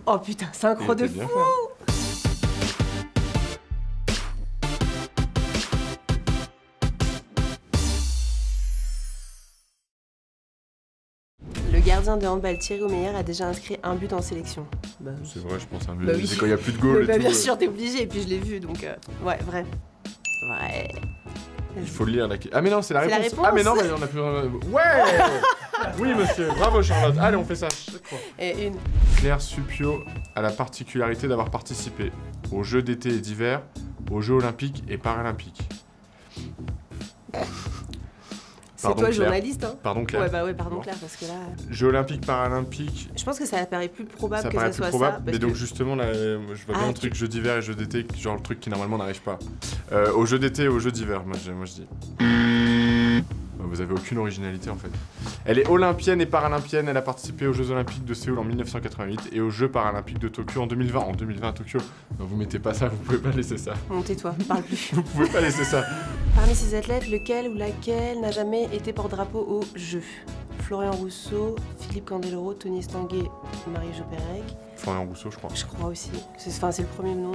Oh putain, synchro de fou. Le gardien de handball Thierry Omeyer a déjà inscrit un but en sélection. Bah, c'est vrai, je pense un but. Bah oui. C'est quand il n'y a plus de goal et bah, tout. Bien sûr, t'es obligé, et puis je l'ai vu, donc ouais, vrai. Ouais. Il faut lire la... Ah mais non, c'est la réponse. La réponse. Ah mais non, on a plus... Ouais. Oui monsieur, bravo Charlotte. Allez, on fait ça chaque fois. Et une. Claire Supio a la particularité d'avoir participé aux Jeux d'été et d'hiver, aux Jeux olympiques et paralympiques. C'est toi le journaliste, hein? Pardon Claire. Ouais, bah ouais, pardon Claire, parce que là... Jeux olympiques, paralympiques... Je pense que ça paraît plus probable que paraît ça soit probable, ça. Mais donc justement, là, je vois bien un truc jeux d'hiver et jeux d'été, genre le truc qui normalement n'arrive pas. Aux Jeux d'été et aux Jeux d'hiver, moi je dis. Vous avez aucune originalité en fait. Elle est olympienne et paralympienne, elle a participé aux Jeux olympiques de Séoul en 1988 et aux Jeux paralympiques de Tokyo en 2020. En 2020 à Tokyo, non, vous mettez pas ça, vous pouvez pas laisser ça. Bon, tais-toi, parle plus. Vous pouvez pas laisser ça. Parmi ces athlètes, lequel ou laquelle n'a jamais été porte-drapeau aux Jeux? Florian Rousseau, Philippe Candeloro, Tony Estanguet, Marie-Jo Pérec. Florian Rousseau, je crois. Je crois aussi. C'est le premier nom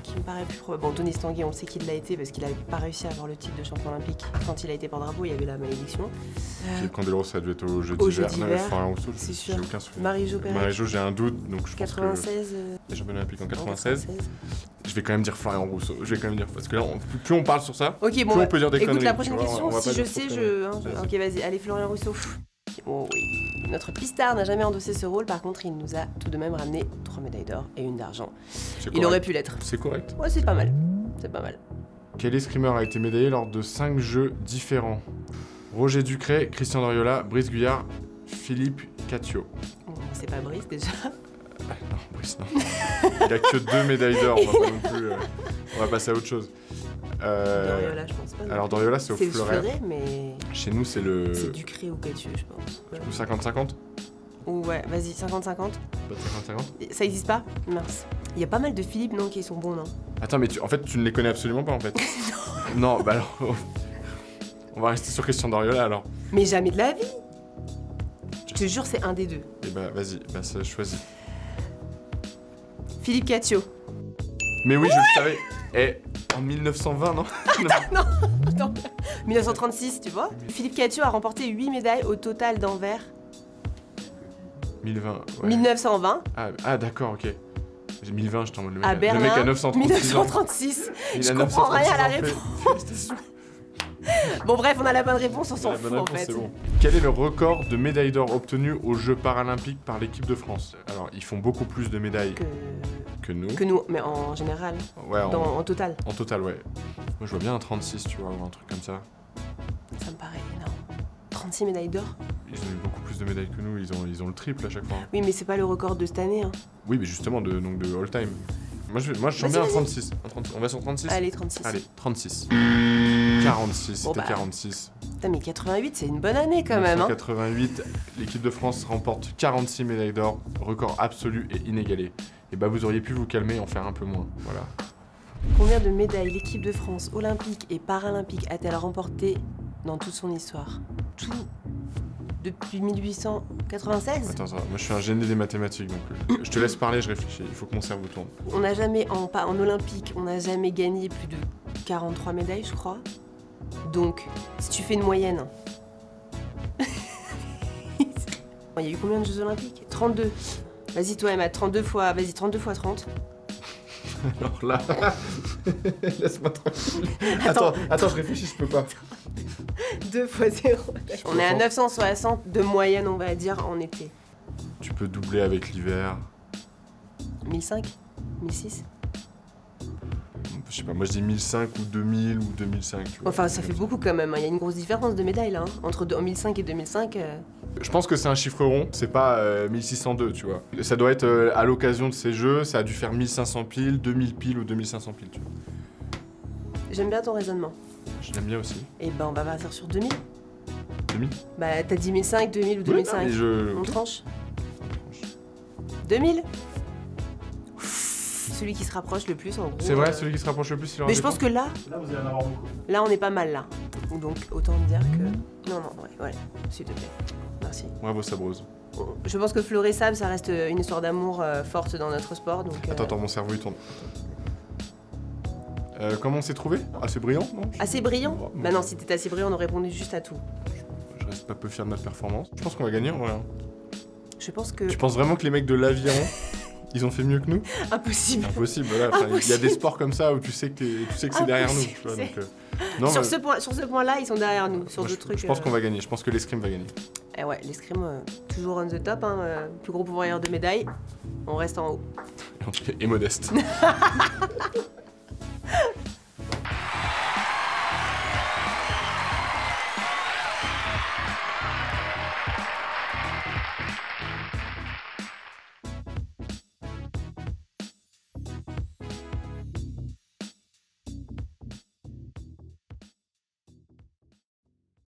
qui me paraît plus probable. Bon, Tony Estanguet, on sait qu'il l'a été parce qu'il n'avait pas réussi à avoir le titre de champion olympique. Quand il a été porte-drapeau, il y avait la malédiction. Philippe Candeloro, ça a dû être aux Jeux d'hiver. Non, mais Florian Rousseau, c'est sûr. J'ai aucun souvenir. Marie-Jo Pérec. Marie-Jo, j'ai un doute, donc je 96, pense que... Les champions olympiques en 96. Je vais quand même dire Florian Rousseau. Je vais quand même dire, parce que là, plus on parle sur ça, ok, bon, plus on peut dire des écoute, conneries. la prochaine question, si je sais, je... Ok, vas-y, allez, Florian Rousseau. Oh oui. Notre pistard n'a jamais endossé ce rôle, par contre, il nous a tout de même ramené 3 médailles d'or et 1 d'argent. Il aurait pu l'être. C'est correct. Ouais, c'est pas mal. C'est pas mal. Quel escrimeur a été médaillé lors de 5 jeux différents? Roger Ducret, Christian Doriola, Brice Guyard, Philippe Catio. Bon, c'est pas Brice déjà. Non, Brice, non. Il a que 2 médailles d'or, on va pas non plus... on va passer à autre chose. Doriola, je pense pas. Alors Doriola, c'est au fleuret. Mais... Chez nous, c'est le... C'est Ducret ou Catio, je pense. Ou 50-50? Ouais, vas-y, 50-50. Pas de 50-50? Ça existe pas? Mince. Il y a pas mal de Philippe, non, qui sont bons, non? Attends, mais en fait, tu ne les connais absolument pas, en fait. Non, bah alors... On va rester sur Christian Doriola, alors. Mais jamais de la vie! Je te jure, c'est un des deux. Et bah, vas-y, bah ça, choisis. Philippe Catio. Mais oui, je le savais. Et en 1920, non? Non, 1936, tu vois. Philippe Catio a remporté 8 médailles au total d'Anvers. 1020, ouais. 1920. Ah d'accord, ok. J'ai 1020, je t'en mode le mec. À Berlin, le mec a 936 ans. 1936. Il Je a comprends rien à la 936 réponse. Bon bref, on a la bonne réponse, on s'en fout en fait. Bon. Quel est le record de médailles d'or obtenues aux Jeux paralympiques par l'équipe de France? Alors, ils font beaucoup plus de médailles que nous. Que nous, mais en général. Ouais, en total. En total, ouais. Moi, je vois bien un 36, tu vois, ou un truc comme ça. Ça me paraît énorme. 36 médailles d'or? Ils ont eu beaucoup plus de médailles que nous, ils ont le triple à chaque fois. Oui, mais c'est pas le record de cette année. Hein. Oui, mais justement, de all time. Moi, je sens bien un 36. On va sur 36? Allez, 36. Allez, 36. 46, c'était 46. Putain, mais 88, c'est une bonne année quand même. 88, l'équipe de France remporte 46 médailles d'or, record absolu et inégalé. Et bah, vous auriez pu vous calmer et en faire un peu moins. Voilà. Combien de médailles l'équipe de France olympique et paralympique a-t-elle remporté dans toute son histoire? Tout depuis 1896? Attends, moi je suis un génie des mathématiques, donc je te laisse parler, je réfléchis. Il faut que mon cerveau tourne. On n'a jamais, en olympique, on n'a jamais gagné plus de 43 médailles, je crois. Donc, si tu fais une moyenne... Il y a eu combien de Jeux olympiques? 32. Vas-y toi Emma, 32 fois 30. Alors là... Laisse-moi tranquille. Attends, je réfléchis, je peux pas. 2 fois 0. On est à 960 de moyenne, on va dire, en été. Tu peux doubler avec l'hiver. 1005? 1006? Je sais pas, moi je dis 1005 ou 2000 ou 2005, tu vois. Enfin, ça fait beaucoup quand même, il y a une grosse différence de médailles là. Hein. Entre 1005 et 2005... Je pense que c'est un chiffre rond, c'est pas 1602, tu vois. Ça doit être à l'occasion de ces jeux, ça a dû faire 1500 piles, 2000 piles ou 2500 piles, tu vois. J'aime bien ton raisonnement. Je l'aime bien aussi. Et ben on va partir sur 2000. 2000? Bah t'as dit 1005, 2000 ou 2005. Oui, on tranche. 2000? Celui qui se rapproche le plus en gros. C'est vrai, celui qui se rapproche le plus, il aura. Mais je pense que là... Là, vous allez en avoir beaucoup. Là on est pas mal là. Donc autant me dire que... Non, ouais, s'il te plaît. Merci. Bravo Sabreuse. Je pense que fleuret sable, ça reste une histoire d'amour forte dans notre sport. Donc, Attends, mon cerveau il tourne. Comment on s'est trouvé? Assez brillant, non? Assez brillant? Bon, Bah non, si t'étais assez brillant, on aurait répondu juste à tout. Je reste pas peu fier de notre performance. Je pense qu'on va gagner en vrai. Je pense que... Tu penses vraiment que les mecs de l'aviron, ils ont fait mieux que nous? Impossible. Impossible, voilà. Il y a des sports comme ça où tu sais que c'est derrière nous. Tu vois, donc, non, sur ce point-là, ils sont derrière nous. Sur d'autres trucs. Je pense qu'on va gagner. Je pense que l'escrime va gagner. Eh ouais, l'escrime, toujours on the top. Hein, plus gros pourvoyeur de médailles. On reste en haut. Et modeste.